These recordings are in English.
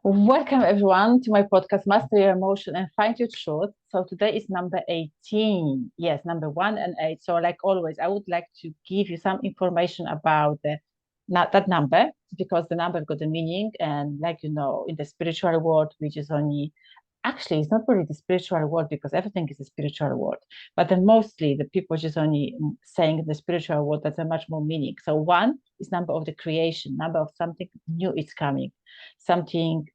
Welcome everyone to my podcast, Master Your Emotion and Find Your Truth. So today is number 18. Yes, number 1 and 8. So like always, I would like to give you some information about not that number because the number got a meaning. And like you know, in the spiritual world, which is only actually it's not really the spiritual world because everything is a spiritual world. But then mostly the people just only saying the spiritual world that's a much more meaning. So one is number of the creation, number of something new is coming, something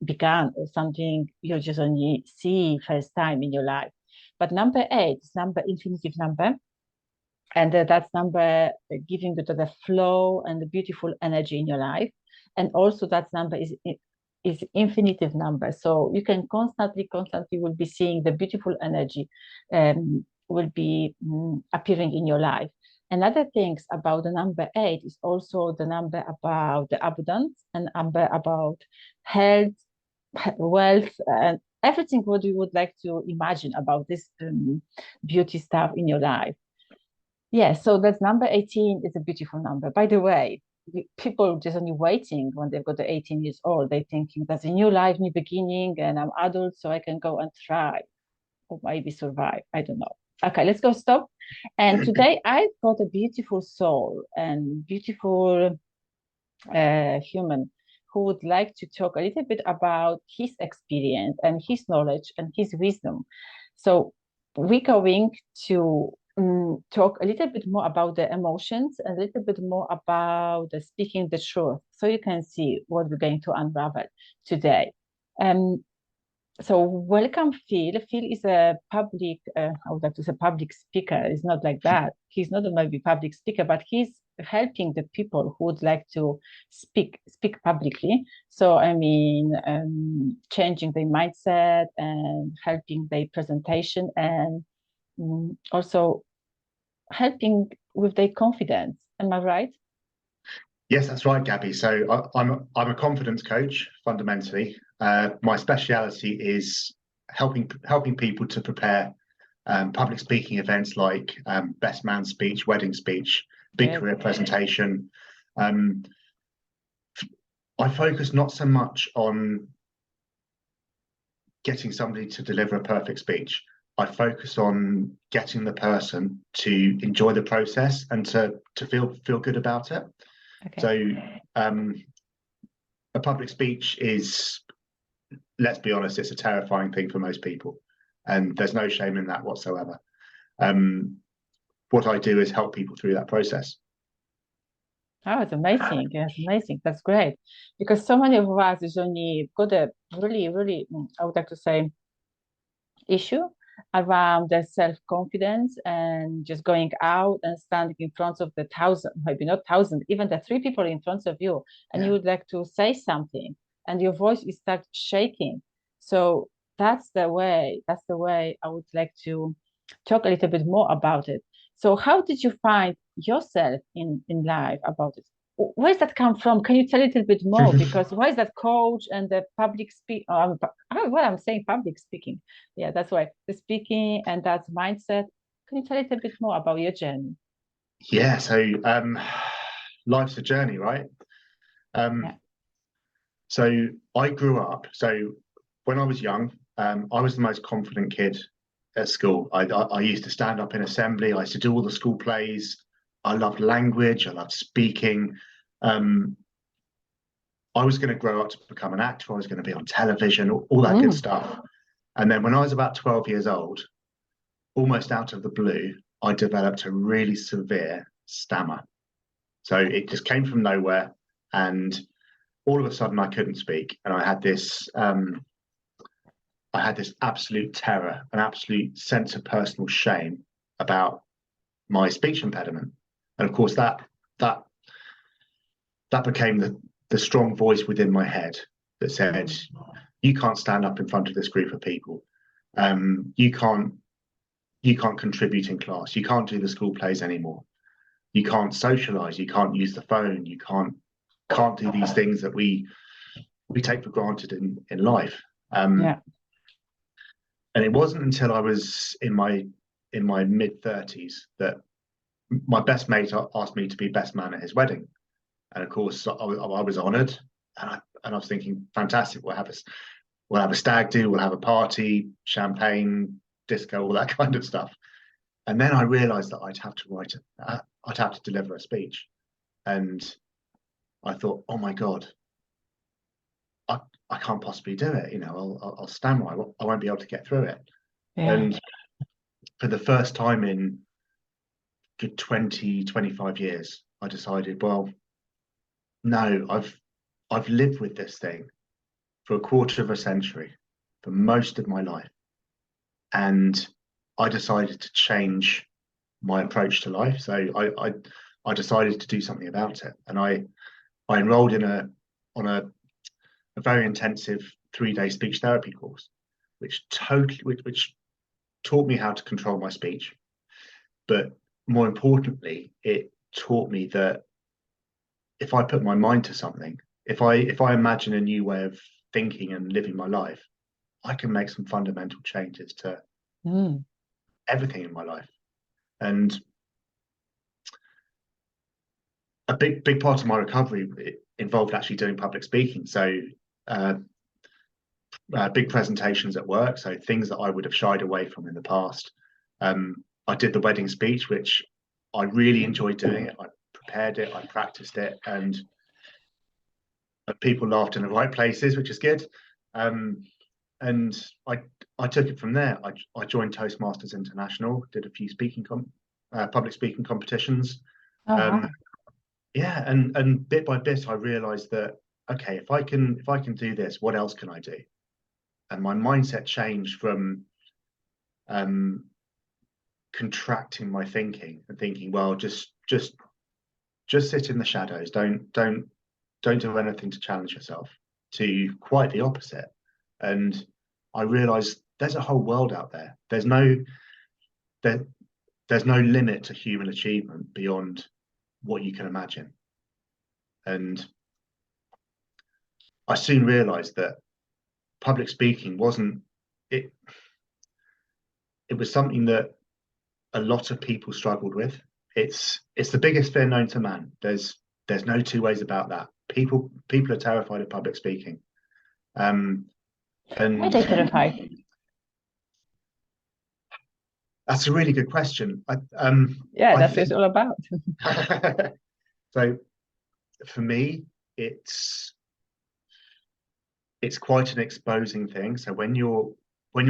began or something you just only see first time in your life. But number 8 is number infinitive number. And that's number giving you the flow and the beautiful energy in your life. And also that number is infinitive number. So you can constantly will be seeing the beautiful energy will be appearing in your life. Another things about the number 8 is also the number about the abundance and number about health, wealth, and everything what you would like to imagine about this beauty stuff in your life. Yeah, so that's number 18 is a beautiful number. By the way, people just only waiting when they've got the 18 years old. They're thinking that's a new life, new beginning, and I'm adult, so I can go and try or maybe survive. I don't know. Okay, let's go stop. And today I've got a beautiful soul and beautiful human who would like to talk a little bit about his experience and his knowledge and his wisdom. So we're going to talk a little bit more about the emotions, a little bit more about the speaking the truth, so you can see what we're going to unravel today. Um, so welcome, Phil. Phil is a public, I would like to say public speaker. It's not like that. He's not a maybe public speaker, but he's helping the people who would like to speak publicly. So I mean, changing their mindset and helping their presentation and also helping with their confidence. Am I right? Yes, that's right, Gabby. So I'm a confidence coach fundamentally. My speciality is helping people to prepare public speaking events like best man speech, wedding speech, big Good. career presentation. Um, I focus not so much on getting somebody to deliver a perfect speech. I focus on getting the person to enjoy the process and to feel good about it. Okay. So a public speech is, let's be honest, it's a terrifying thing for most people, and there's no shame in that whatsoever. What I do is help people through that process. Oh, it's amazing. Yes, amazing. That's great. Because so many of us is only got a really, I would like to say, issue around the self-confidence and just going out and standing in front of the thousand, maybe not thousand, even the three people in front of you, and Yeah. you would like to say something and your voice is start shaking. So that's the way I would like to talk a little bit more about it. So how did you find yourself in life about it? Where does that come from? Can you tell a little bit more? Because why is that coach and the public speak? Well, I'm saying public speaking. Yeah, that's why the speaking and that mindset. Can you tell a little bit more about your journey? Yeah, so life's a journey, right? Yeah. So I grew up. So when I was young, I was the most confident kid at school. I used to stand up in assembly. I used to do all the school plays. I loved language. I loved speaking. Um, I was going to grow up to become an actor. I was going to be on television, all that good Mm. stuff. And then when I was about 12 years old, almost out of the blue, I developed a really severe stammer. So it just came from nowhere. And all of a sudden I couldn't speak. And I had this absolute terror, an absolute sense of personal shame about my speech impediment. And of course that became the strong voice within my head that said, you can't stand up in front of this group of people. You can't contribute in class. You can't do the school plays anymore. You can't socialize. You can't use the phone. You can't do these things that we take for granted in life. Yeah. And it wasn't until I was in my mid-30s that my best mate asked me to be best man at his wedding. And of course, I was honoured. And I was thinking, fantastic, we'll have a stag do, we'll have a party, champagne, disco, all that kind of stuff. And then I realized that I'd have to deliver a speech. And I thought, oh my God, I can't possibly do it. You know, I'll stammer. I won't be able to get through it. Yeah. And for the first time in good 20, 25 years, I decided, well, no, I've lived with this thing for a quarter of a century, for most of my life. And I decided to change my approach to life. So I decided to do something about it. And I enrolled on a very intensive 3-day speech therapy course, which taught me how to control my speech. But more importantly, it taught me that if I put my mind to something, if I imagine a new way of thinking and living my life, I can make some fundamental changes to everything in my life. And a big part of my recovery involved actually doing public speaking. So big presentations at work, so things that I would have shied away from in the past. I did the wedding speech, which I really enjoyed doing it. I prepared it, I practiced it, and people laughed in the right places, which is good. And I took it from there. I joined Toastmasters International, did a few public speaking competitions. Oh, wow. Yeah, and bit by bit, I realized that, okay, if I can do this, what else can I do? And my mindset changed from contracting my thinking and thinking, well, just sit in the shadows, don't do anything to challenge yourself, to quite the opposite. And I realized there's a whole world out there. There's no limit to human achievement beyond what you can imagine. And I soon realized that public speaking wasn't it. It was something that a lot of people struggled with. It's the biggest fear known to man. There's no two ways about that. People are terrified of public speaking. And Why are they terrified? That's a really good question. Yeah, that's what it's all about. So for me, it's quite an exposing thing. So when you're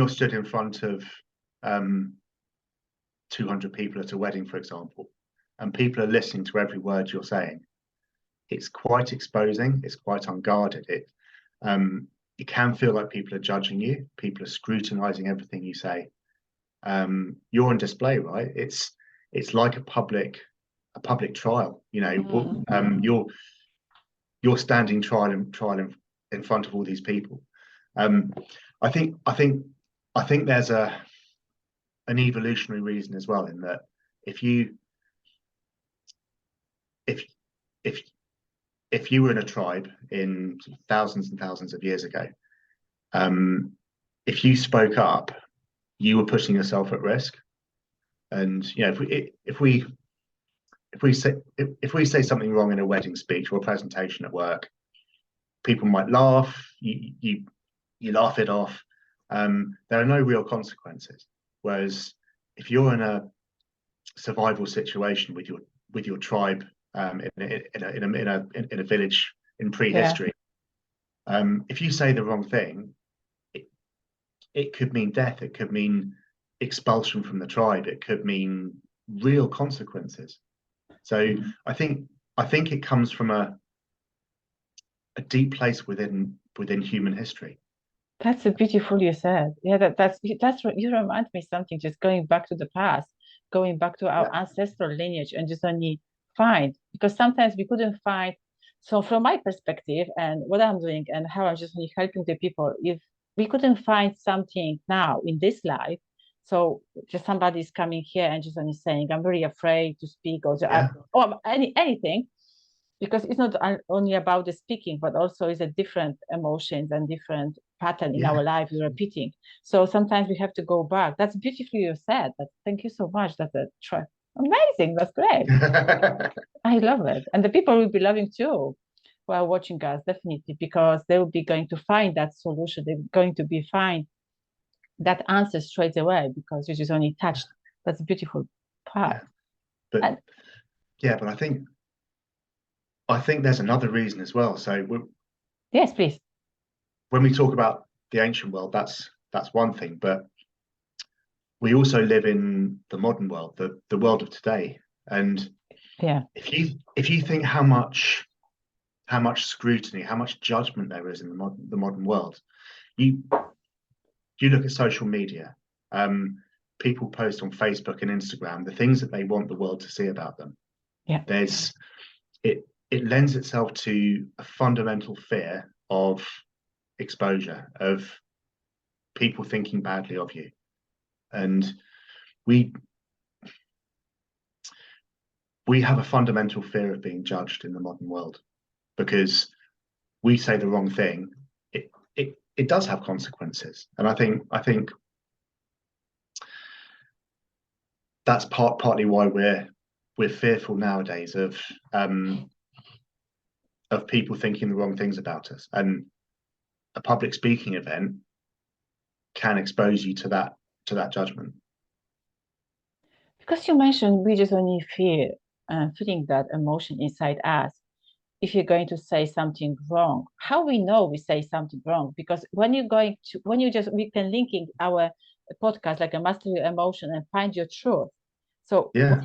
stood in front of 200 people at a wedding, for example, and people are listening to every word you're saying, it's quite exposing. It's quite unguarded. It can feel like people are judging you. People are scrutinizing everything you say. You're on display, right? It's like a public trial. You know, you're standing trial in front of all these people. I think there's an evolutionary reason as well, in that if you were in a tribe in thousands and thousands of years ago, if you spoke up, you were putting yourself at risk. And you know, if we say something wrong in a wedding speech or a presentation at work, people might laugh. You laugh it off. There are no real consequences. Whereas if you're in a survival situation with your tribe, in a village in prehistory, if you say the wrong thing, it could mean death. It could mean expulsion from the tribe. It could mean real consequences. So I think it comes from a deep place within human history. That's a beautiful you said. Yeah, that's you remind me something, just going back to the past, going back to our ancestral lineage and just only find, because sometimes we couldn't find. So from my perspective and what I'm doing and how I'm just only helping the people, if we couldn't find something now in this life, so just somebody's coming here and just only saying, I'm very afraid to speak, or anything, because it's not only about the speaking, but also is a different emotions and different pattern in our lives repeating. So sometimes we have to go back. That's beautifully you said. Thank you so much. That's amazing. That's great. I love it, and the people will be loving too who are watching us, definitely, because they will be going to find that solution. They're going to be find that answer straight away because you just only touched. That's a beautiful part. Yeah. But And yeah, but I think there's another reason as well. So yes, please. when we talk about the ancient world, that's one thing, but we also live in the modern world, the world of today. And Yeah. if you think how much scrutiny, how much judgment there is in the modern world, you look at social media, people post on Facebook and Instagram the things that they want the world to see about them. Yeah. There's it lends itself to a fundamental fear of exposure, of people thinking badly of you. And we have a fundamental fear of being judged in the modern world because we say the wrong thing, it does have consequences. And I think that's partly why we're fearful nowadays of people thinking the wrong things about us. And a public speaking event can expose you to that judgment. Because you mentioned we just only fear feeling that emotion inside us. If you're going to say something wrong, how we know we say something wrong? Because when we can link in our podcast like a master your emotion and find your truth. So Yeah.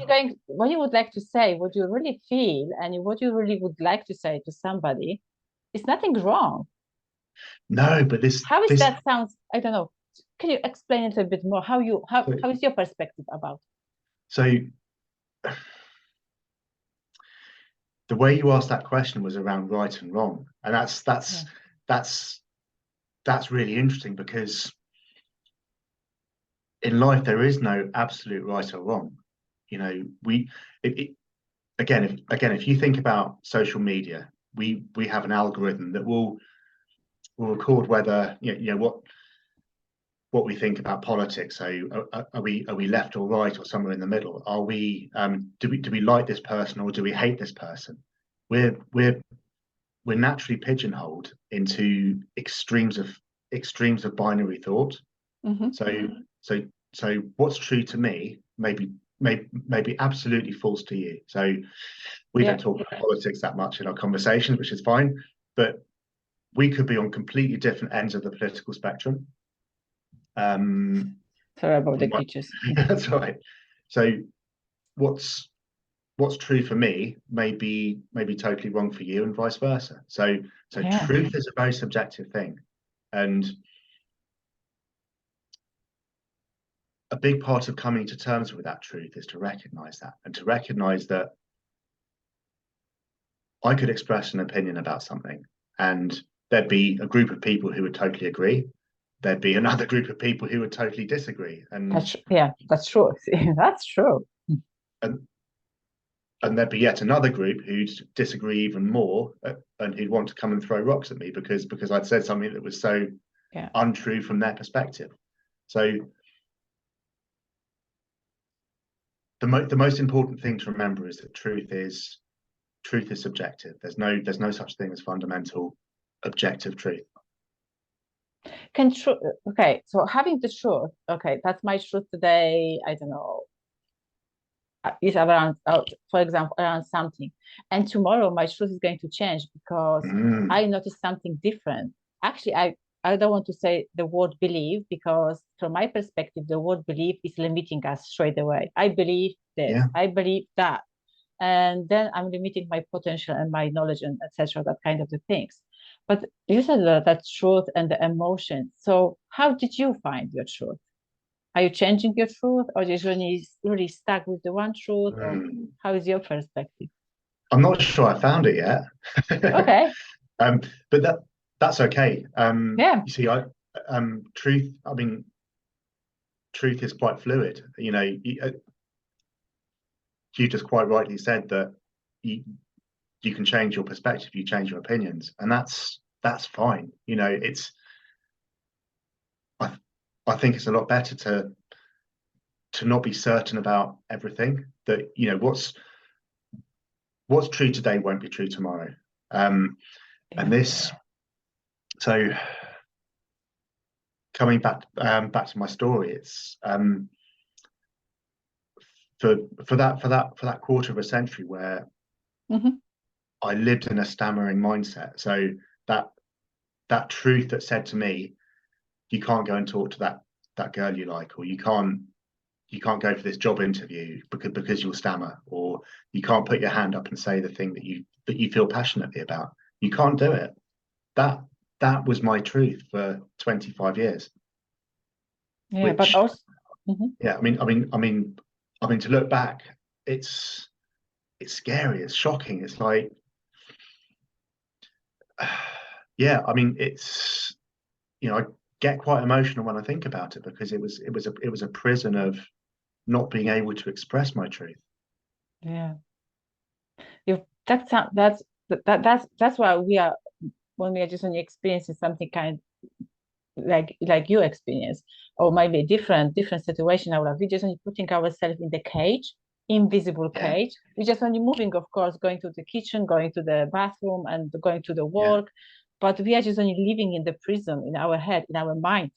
what you would like to say, what you really feel, and what you really would like to say to somebody, is nothing wrong. No, but How is that sounds? I don't know. Can you explain it a bit more? How is your perspective about? So the way you asked that question was around right and wrong, and that's really interesting because in life there is no absolute right or wrong. You know, again if you think about social media, we have an algorithm that will record whether you know what we think about politics. So are we left or right or somewhere in the middle? Are we do we like this person or do we hate this person? We're naturally pigeonholed into extremes of binary thought. Mm-hmm. So what's true to me may be absolutely false to you. So we don't talk about politics that much in our conversations, which is fine, but we could be on completely different ends of the political spectrum. Sorry about the glitches. That's all right. So what's true for me may be totally wrong for you, and vice versa. So truth is a very subjective thing, and a big part of coming to terms with that truth is to recognize that, and to recognize that I could express an opinion about something, and there'd be a group of people who would totally agree. There'd be another group of people who would totally disagree. And that's true. That's true. And there'd be yet another group who'd disagree even more, and who'd want to come and throw rocks at me because I'd said something that was so untrue from their perspective. So the most important thing to remember is that truth is subjective. There's no such thing as fundamental objective truth. Okay, so having the truth, okay, that's my truth today. I don't know, is around, for example, around something, and tomorrow my truth is going to change because I noticed something different. Actually, I don't want to say the word believe because from my perspective, the word believe is limiting us straight away. I believe this, I believe that, and then I'm limiting my potential and my knowledge and etc. That kind of the things. But you said that truth and the emotion. So how did you find your truth? Are you changing your truth, or just really stuck with the one truth, or how is your perspective? I'm not sure I found it yet. Okay. But that's okay. You see, truth. I mean, truth is quite fluid. You know, you just quite rightly said that you can change your perspective, you change your opinions, and that's fine. You know, I think it's a lot better to not be certain about everything. That, you know, what's true today won't be true tomorrow. And this, so coming back to my story, it's for that quarter of a century where I lived in a stammering mindset. So that truth that said to me, you can't go and talk to that girl you like, or you can't go for this job interview because you'll stammer, or you can't put your hand up and say the thing that you feel passionately about. You can't do it. That was my truth for 25 years. Yeah, but also, yeah, I mean, to look back, it's scary, it's shocking. It's like, yeah, I mean, it's, I get quite emotional when I think about it, because it was a prison of not being able to express my truth. Yeah, that's why we are, when we are just only experiencing something kind like you experience, or maybe a different situation in our life, we're just only putting ourselves in the cage, invisible cage. We're just only moving, of course, going to the kitchen, going to the bathroom, and going to the work, but we are just only living in the prison in our head, in our mind.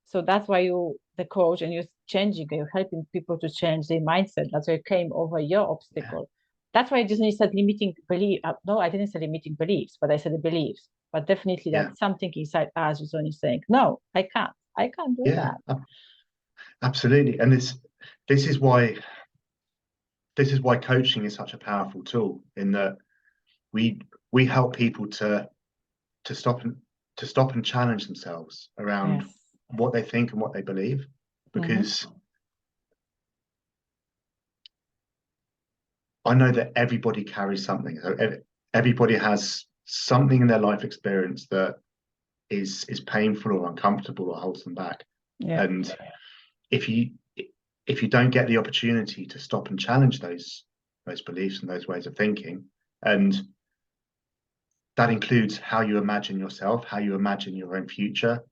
So that's why you, the coach, and you're changing, you're helping people to change their mindset. That's why you came over your obstacle. That's why I just need to start limiting belief. No, I didn't say limiting beliefs, but I said the beliefs. But definitely that's something inside us is only saying, no, I can't do that. Absolutely. And this is why coaching is such a powerful tool, in that we help people to stop and challenge themselves around what they think and what they believe, because I know that everybody carries something. Everybody has something in their life experience that is painful or uncomfortable or holds them back. And if you don't get the opportunity to stop and challenge those beliefs and those ways of thinking, and that includes how you imagine yourself, how you imagine your own future,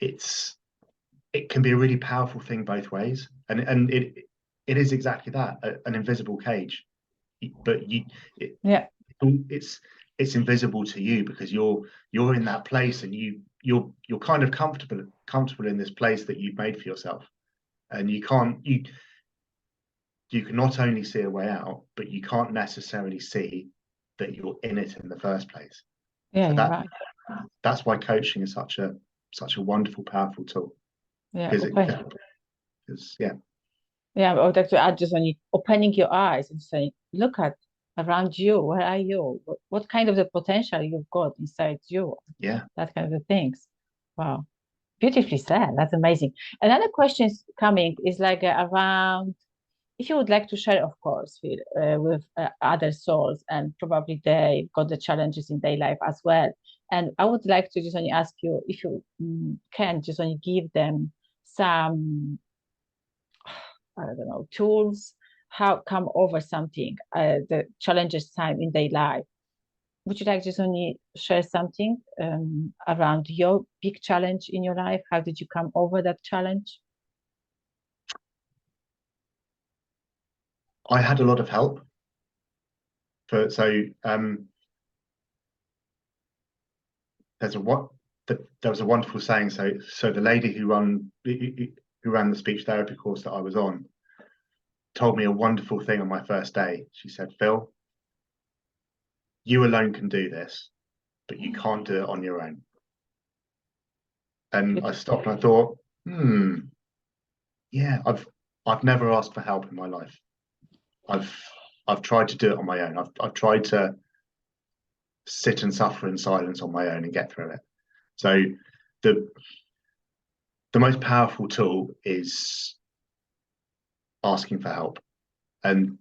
it can be a really powerful thing both ways. And it is exactly that, an invisible cage, but it's invisible to you, because you're in that place, and you're kind of comfortable in this place that you've made for yourself, and you can not only see a way out, but you can't necessarily see that you're in it in the first place. That's why coaching is such a wonderful, powerful tool. Or to add, just only opening your eyes and saying, look at around you, where are you, what kind of the potential you've got inside you, that kind of things. Wow, beautifully said. That's amazing. Another question coming is like around, if you would like to share, of course, with other souls, and probably they got the challenges in their life as well, and I would like to just only ask you if you can just only give them some, I don't know, tools, how come over something, the challenges time in their life. Would you like just only share something around your big challenge in your life? How did you come over that challenge? I had a lot of help. There was a wonderful saying. So the lady who ran the speech therapy course that I was on told me a wonderful thing on my first day. She said, "Phil, you alone can do this, but you can't do it on your own." And I stopped and I thought, yeah, I've never asked for help in my life. I've tried to do it on my own. I've tried to sit and suffer in silence on my own and get through it. So the most powerful tool is asking for help. And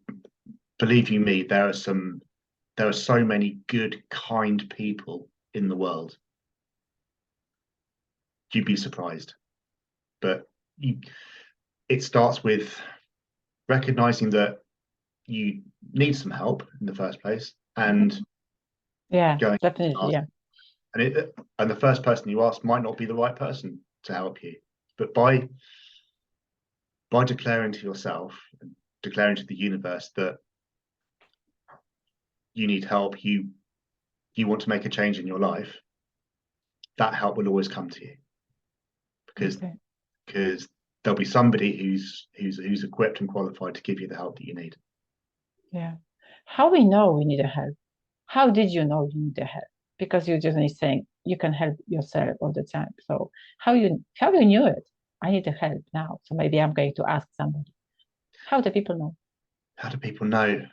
believe you me, there are so many good, kind people in the world. You'd be surprised. But it starts with recognizing that you need some help in the first place, and definitely, and the first person you ask might not be the right person to help you, but by declaring to yourself, declaring to the universe that you need help, you want to make a change in your life, that help will always come to you, because there'll be somebody who's equipped and qualified to give you the help that you need. Yeah. How we know we need a help? How did you know you need a help? Because you're just saying you can help yourself all the time. So how you knew it? I need a help now. So maybe I'm going to ask somebody. How do people know? How do people know?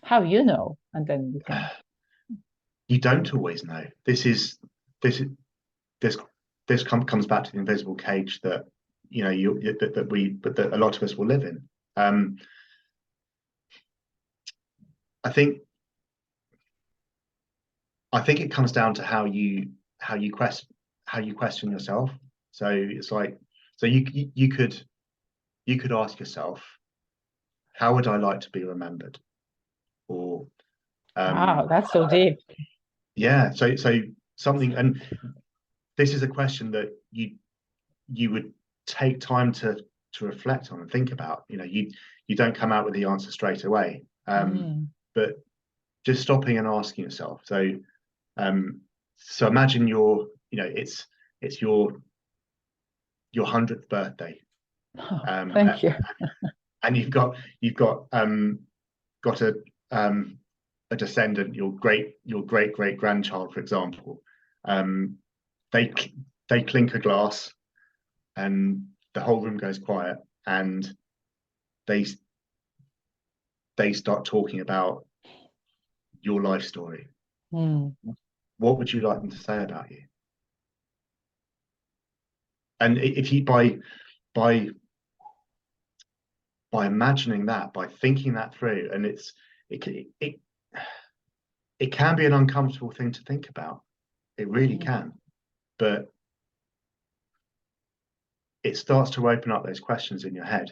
How you know? And then you can. You don't always know. This comes back to the invisible cage that that a lot of us will live in. I think it comes down to how you question yourself. So it's like, so you could ask yourself, how would I like to be remembered? Or Wow, that's so deep. yeah, so something, and this is a question that you would take time to reflect on and think about. You don't come out with the answer straight away, but just stopping and asking yourself. So imagine it's your 100th birthday. Thank you. And you've got a descendant, your great great grandchild, for example. They clink a glass, and the whole room goes quiet, and they start talking about your life story. What would you like them to say about you? And if you by imagining that, by thinking that through, and it can be an uncomfortable thing to think about. It really can, but it starts to open up those questions in your head.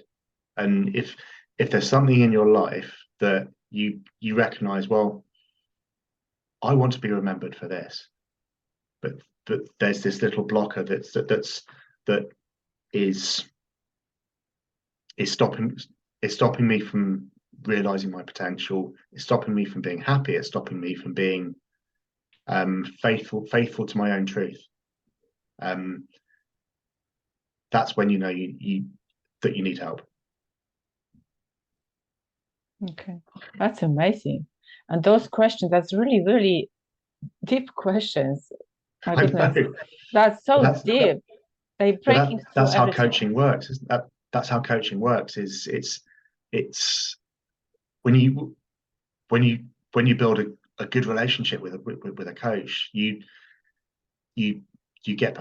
And if there's something in your life that you recognize, well, I want to be remembered for this, but there's this little blocker that is stopping me from realizing my potential. It's stopping me from being happy. It's stopping me from being faithful to my own truth. That's when you know that you need help. Okay, that's amazing. And those questions, that's really, really deep questions. My goodness, that's so deep. They're breaking through that's how everything. coaching works. That's how coaching works. It's when you build a good relationship with a coach, you get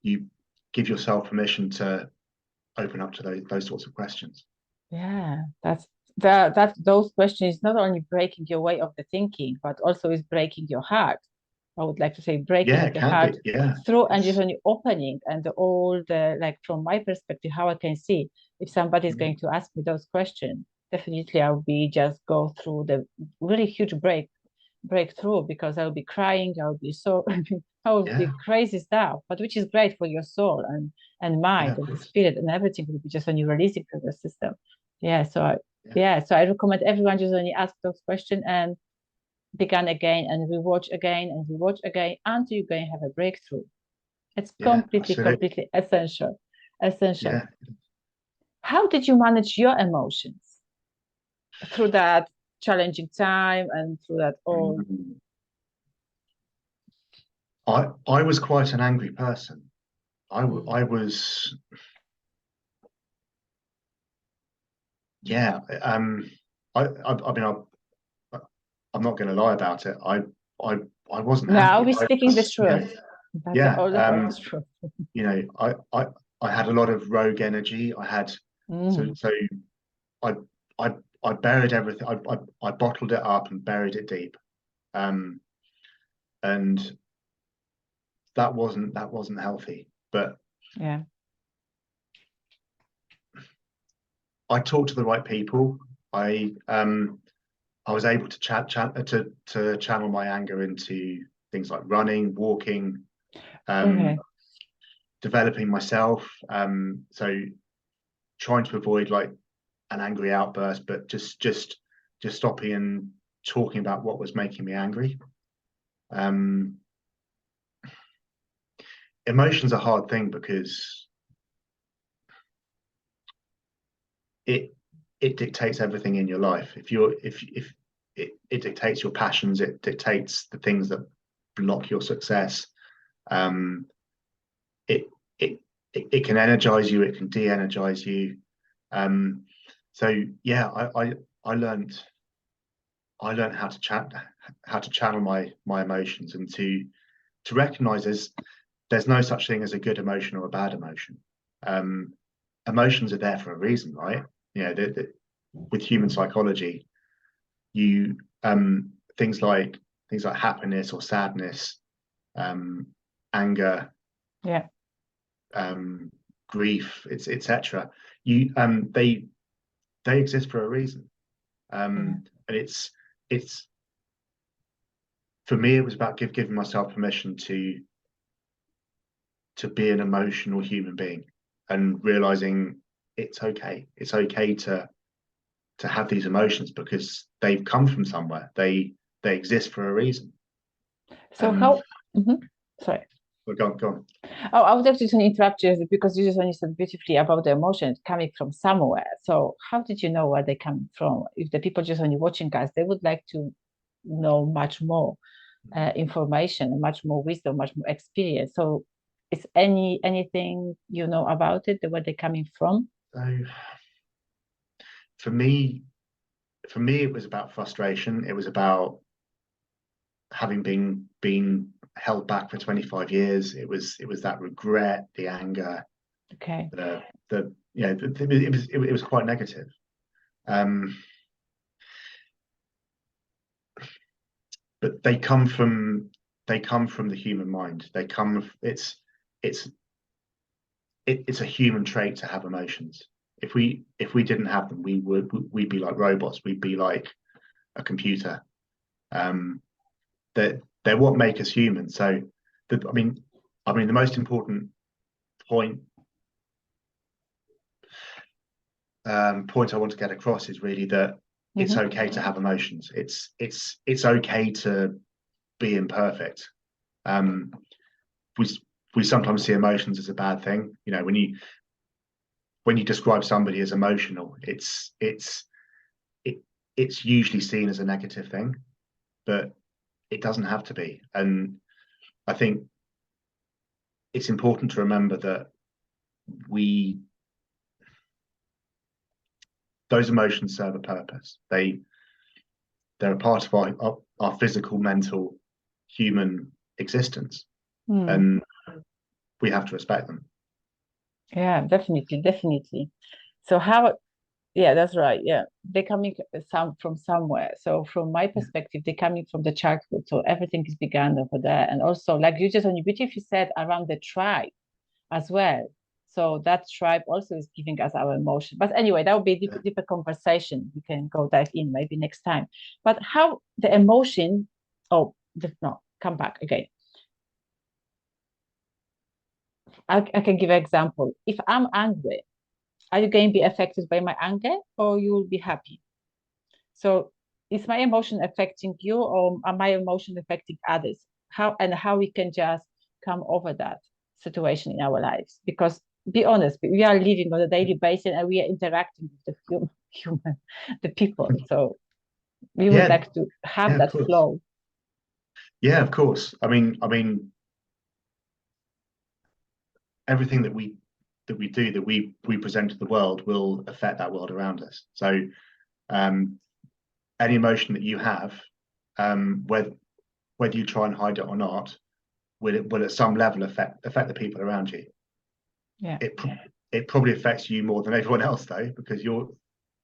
you give yourself permission to open up to those sorts of questions. Yeah, that's those questions not only breaking your way of the thinking, but also is breaking your heart. I would like to say breaking the heart through, and just only opening, and all the, like, from my perspective, how I can see if somebody is going to ask me those questions, definitely I'll be just go through the really huge breakthrough, because I'll be crying, I'll be so I will be crazy stuff, but which is great for your soul and mind and the spirit, and everything will be just when you release it through the system. So I recommend everyone just only ask those questions and begin again and rewatch again and rewatch again until you're going to have a breakthrough. It's completely essential. Yeah. How did you manage your emotions through that challenging time and through that all? I was quite an angry person. I was, yeah. I mean, I'm not going to lie about it. I wasn't happy. Now we're speaking the truth. That's all about the truth. I had a lot of rogue energy. I had so I buried everything. I bottled it up and buried it deep, and that wasn't healthy. But yeah, I talked to the right people. I was able to to channel my anger into things like running, walking, developing myself. So trying to avoid like an angry outburst, but just just stopping and talking about what was making me angry. Emotion's a hard thing because it dictates everything in your life. If it dictates your passions, it dictates the things that block your success. It it can energize you, it can de-energize you. So yeah, I learned how to channel my emotions, and to recognize there's no such thing as a good emotion or a bad emotion. Emotions are there for a reason, right? You know, with human psychology, you things like happiness or sadness, anger, Yeah. grief, etc. You they exist for a reason. And it's for me, it was about giving myself permission to be an emotional human being, and realizing it's okay. It's okay to have these emotions because they've come from somewhere. They exist for a reason. So how? Sorry. Well, go on. Oh, I would like to just interrupt you because you just understood beautifully about the emotions coming from somewhere. So how did you know where they come from? If the people just only watching us, they would like to know much more information, much more wisdom, much more experience. So is anything you know about it, where they're coming from? So for me, it was about frustration. It was about having been held back for 25 years. It was that regret, the anger, Okay. it was quite negative. But they come from the human mind. It's a human trait to have emotions. If we didn't have them, we'd be like robots. We'd be like a computer. They're what make us human. So, I mean, the most important point I want to get across is really that it's okay to have emotions. It's okay to be imperfect. We sometimes see emotions as a bad thing. You know, when you describe somebody as emotional, it's usually seen as a negative thing, but it doesn't have to be. And I think it's important to remember that those emotions serve a purpose. They're a part of our physical, mental, human existence, and we have to respect them. Yeah, definitely. So how? Yeah, that's right. Yeah, they're coming from somewhere. So from my perspective, they're coming from the childhood. So everything is begun over there, and also like you just on your beauty, you said around the tribe as well. So that tribe also is giving us our emotion. But anyway, that would be a deeper conversation. We can go dive in maybe next time. But how the emotion? Oh, no, come back again. I can give an example. If I'm angry, are you going to be affected by my anger, or you will be happy? So is my emotion affecting you, or are my emotion affecting others? How we can just come over that situation in our lives? Because be honest, we are living on a daily basis and we are interacting with the human the people. So we would like to have that flow. Yeah, of course. I mean, everything that we do, that we present to the world, will affect that world around us. So any emotion that you have, whether you try and hide it or not, will at some level affect the people around you. Yeah. It probably affects you more than everyone else, though, because you're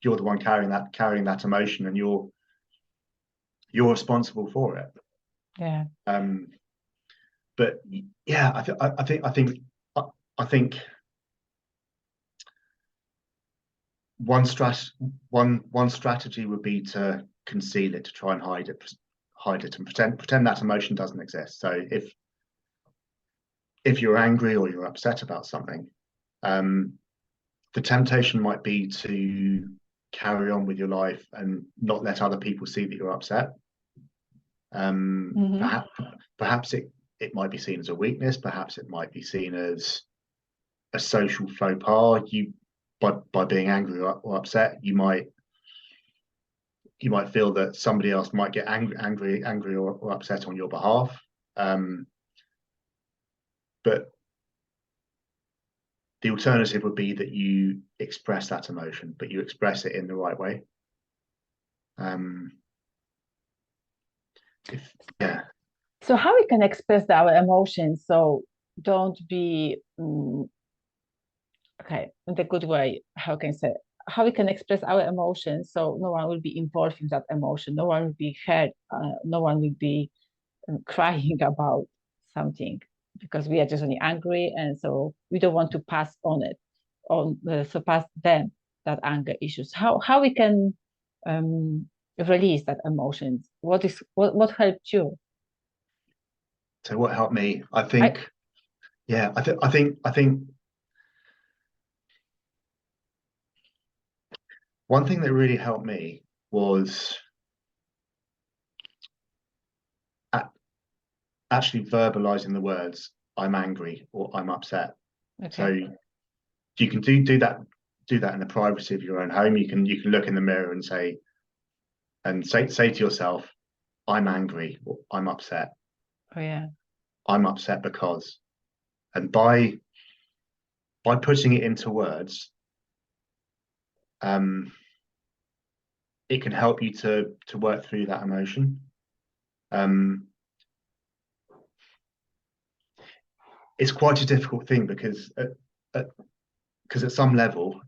the one carrying that emotion, and you're responsible for it. Yeah. But yeah, I think one strategy would be to conceal it, to try and hide it, and pretend that emotion doesn't exist. So if you're angry or you're upset about something, the temptation might be to carry on with your life and not let other people see that you're upset. Perhaps it might be seen as a weakness. Perhaps it might be seen as a social faux pas. By being angry or upset, you might feel that somebody else might get angry or upset on your behalf. But the alternative would be that you express that emotion, but you express it in the right way. So how we can express our emotions so don't be okay in the good way? How can I say? How we can express our emotions so no one will be involved in that emotion, no one will be hurt, no one will be crying about something because we are just only angry, and so we don't want to pass on it, so pass them that anger issues. How we can release that emotions? What helped you? So what helped me? I think one thing that really helped me was actually verbalizing the words "I'm angry" or "I'm upset." Okay. So you can do that in the privacy of your own home. You can look in the mirror and say to yourself, "I'm angry" or "I'm upset." Oh yeah. I'm upset because, and by putting it into words, it can help you to work through that emotion. It's quite a difficult thing because at some level,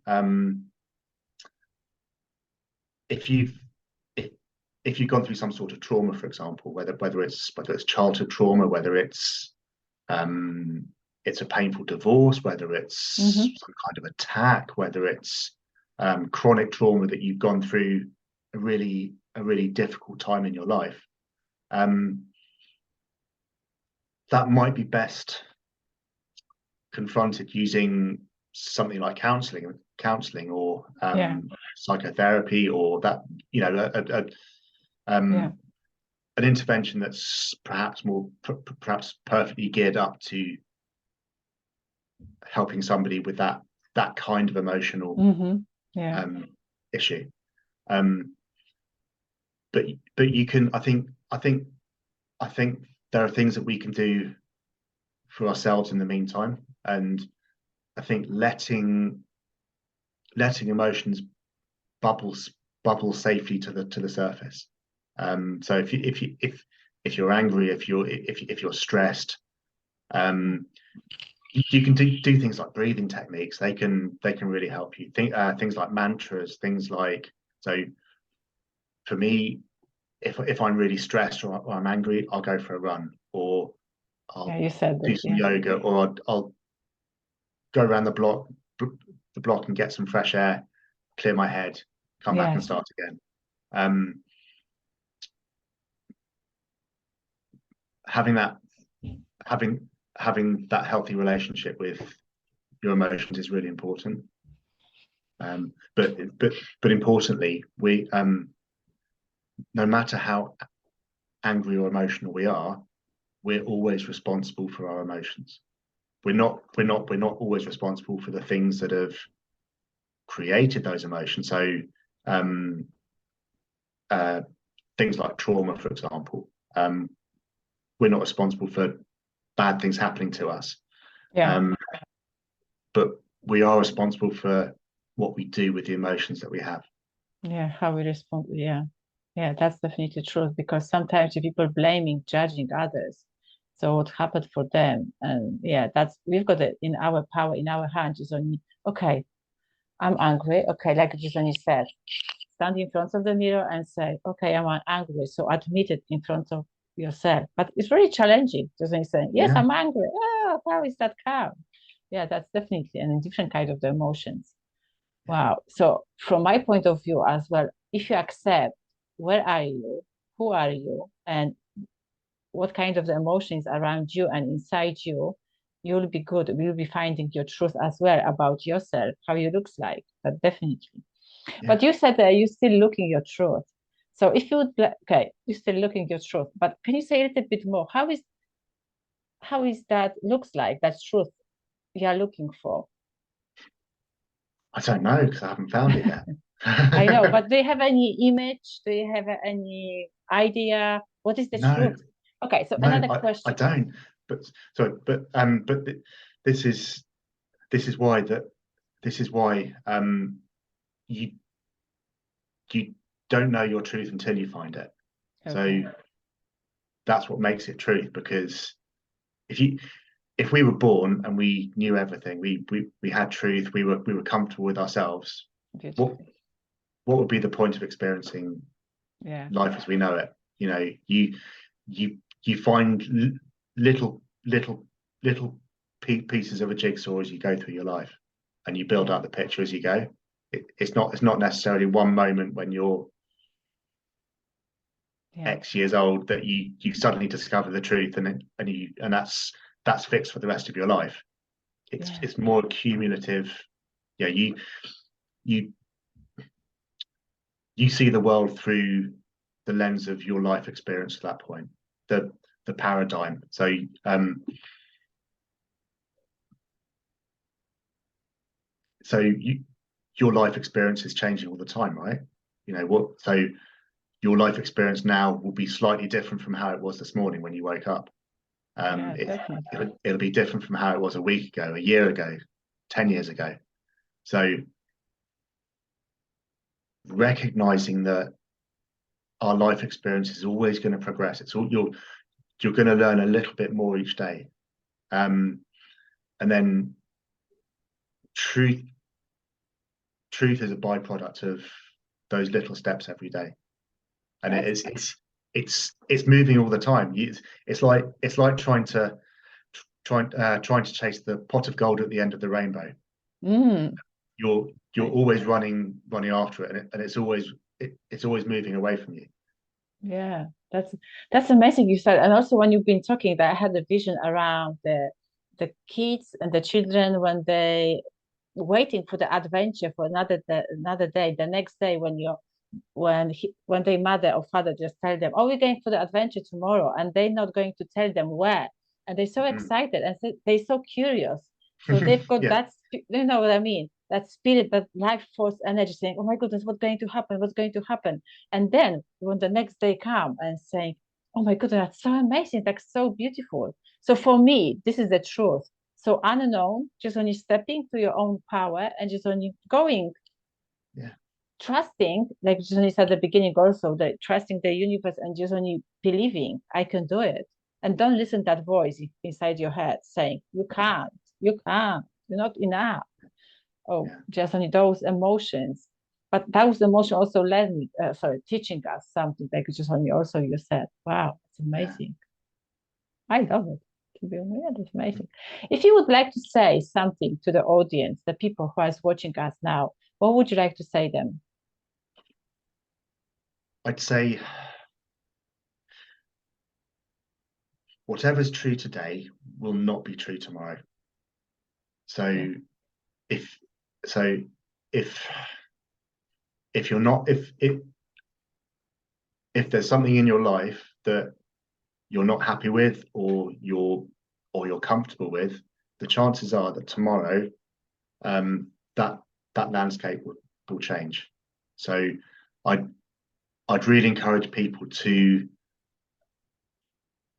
if you've gone through some sort of trauma, for example, whether it's childhood trauma, whether it's a painful divorce, whether it's some kind of attack, whether it's chronic trauma that you've gone through a really difficult time in your life, that might be best confronted using something like counseling or psychotherapy, or that, an intervention that's perhaps perfectly geared up to helping somebody with that kind of emotional issue. But you can, I think there are things that we can do for ourselves in the meantime, and I think letting emotions bubble safely to the surface. So if you're angry, if you're stressed, you can do things like breathing techniques. They can really help you. Things like mantras, things like, so for me, if I'm really stressed or I'm angry, I'll go for a run, or I'll do some yoga, or I'll go around the block and get some fresh air, clear my head, come back and start again. Having that healthy relationship with your emotions is really important. But importantly, we no matter how angry or emotional we are, we're always responsible for our emotions. We're not always responsible for the things that have created those emotions. So things like trauma, for example, we're not responsible for bad things happening to us. But we are responsible for what we do with the emotions that we have. How we respond. That's definitely true, because sometimes people blaming, judging others, so what happened for them, and we've got it in our power, in our hands. Is only, okay, I'm angry, okay, like Gisoni said, stand in front of the mirror and say, okay, I'm angry, so admit it in front of yourself. But it's very challenging, Gisoni saying, yes, I'm angry. How is that calm? That's definitely a different kind of the emotions. Wow. So from my point of view as well, if you accept where are you, who are you, and what kind of the emotions around you and inside you, you'll be good. You'll be finding your truth as well about yourself, how you looks like. But definitely. But you said that you're still looking your truth. So if you would, okay, you're still looking your truth, but can you say a little bit more? How is that looks like that truth you are looking for? I don't know because I haven't found it yet. I know, but do you have any image? Do you have any idea? What is the No, truth? Okay, so no, another I question. don't. But so, but this is this is why that this is why you you don't know your truth until you find it. So Okay. that's what makes it truth. Because if you if we were born and we knew everything, we had truth, we were comfortable with ourselves. What Beautiful. what would be the point of experiencing Yeah. life as we know it? You know, you you find little little pieces of a jigsaw as you go through your life, and you build Yeah. out the picture as you go. It's not necessarily one moment when you're Yeah. X years old that you suddenly discover the truth, and that's fixed for the rest of your life. Yeah. It's more cumulative. Yeah, you you see the world through the lens of your life experience at that point, the paradigm. So so your life experience is changing all the time, right? You know what? So your life experience now will be slightly different from how it was this morning when you woke up. Yeah, definitely. It'll be different from how it was a week ago, a year ago, 10 years ago. So recognizing that our life experience is always going to progress. It's all you're going to learn a little bit more each day, and then truth truth is a byproduct of those little steps every day, and That's it's moving all the time. It's like trying to chase the pot of gold at the end of the rainbow. mm, You're you're right. always running after it, and it's always moving away from you. Yeah, that's amazing you said. And also when you've been talking that I had a vision around the kids and the children when they waiting for the adventure for another day, the next day when you're when their mother or father just tell them, "Oh, we're going for the adventure tomorrow," and they're not going to tell them where, and they're so Mm. excited and they're so curious. So they've got Yeah, that, you know what I mean? That spirit, that life force energy, saying, "Oh my goodness, what's going to happen? What's going to happen?" And then when the next day come and saying, "Oh my goodness, that's so amazing, that's so beautiful." So for me, this is the truth. So unknown, just only stepping to your own power and just only going yeah, trusting, like Johnny said at the beginning also, that trusting the universe and just only believing I can do it. And don't listen to that voice inside your head saying, you can't, you're not enough. Oh, yeah, just only those emotions. But those emotions also learning, teaching us something like just only also you said, wow, it's yeah. amazing. I love it. To be honest, it's amazing. If you would like to say something to the audience, the people who are watching us now, what would you like to say them? I'd say whatever's true today will not be true tomorrow. Yeah. So if so if if you're not if there's something in your life that you're not happy with or you're comfortable with, the chances are that tomorrow that that landscape will change. So I'd I'd really encourage people to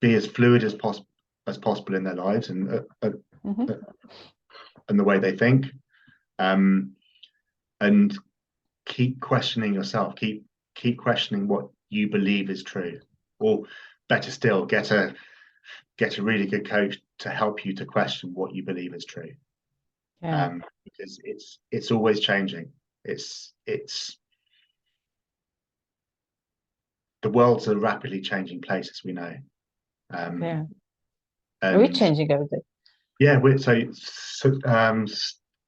be as fluid as possible in their lives Mhm. and the way they think, um, and keep questioning yourself. Keep questioning what you believe is true, or better still, get a really good coach to help you to question what you believe is true, Yeah. because it's always changing. It's the world's a rapidly changing place, as we know, um, Yeah. We're and changing everything. yeah,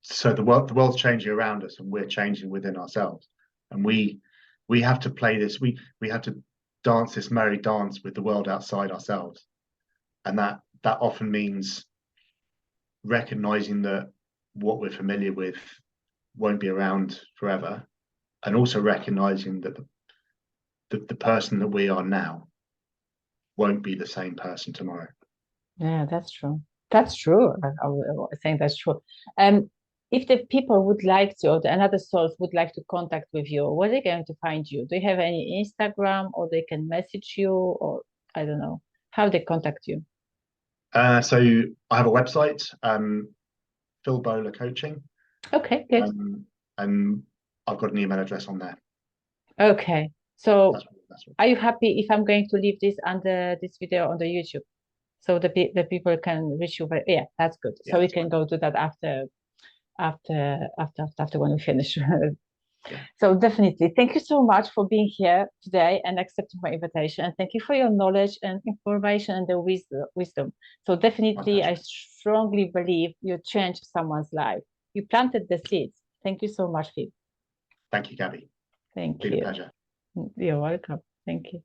so the world's changing around us, and we're changing within ourselves, and we have to play this. We have to dance this merry dance with the world outside ourselves, and that often means recognizing that what we're familiar with won't be around forever, and also recognizing that the person that we are now won't be the same person tomorrow. Yeah, that's true. That's true. I think that's true. If the people would like to, or another source would like to contact with you, where are they going to find you? Do you have any Instagram, or they can message you, or I don't know how they contact you? So I have a website, Phil Bowler Coaching, Okay, good. and I've got an email address on there. Okay. So That's what. are you happy if I'm going to leave this under this video on the YouTube? So the people can reach you. Yeah, that's good. So Yeah, we that's can fine. go to that after when we finish. Yeah. So definitely, thank you so much for being here today and accepting my invitation. And thank you for your knowledge and information and the wisdom. So My definitely, I pleasure. strongly believe you changed someone's life. You planted the seeds. Thank you so much, Phil. Thank you, Gabby. Thank Been a you. pleasure. You're welcome. Thank you.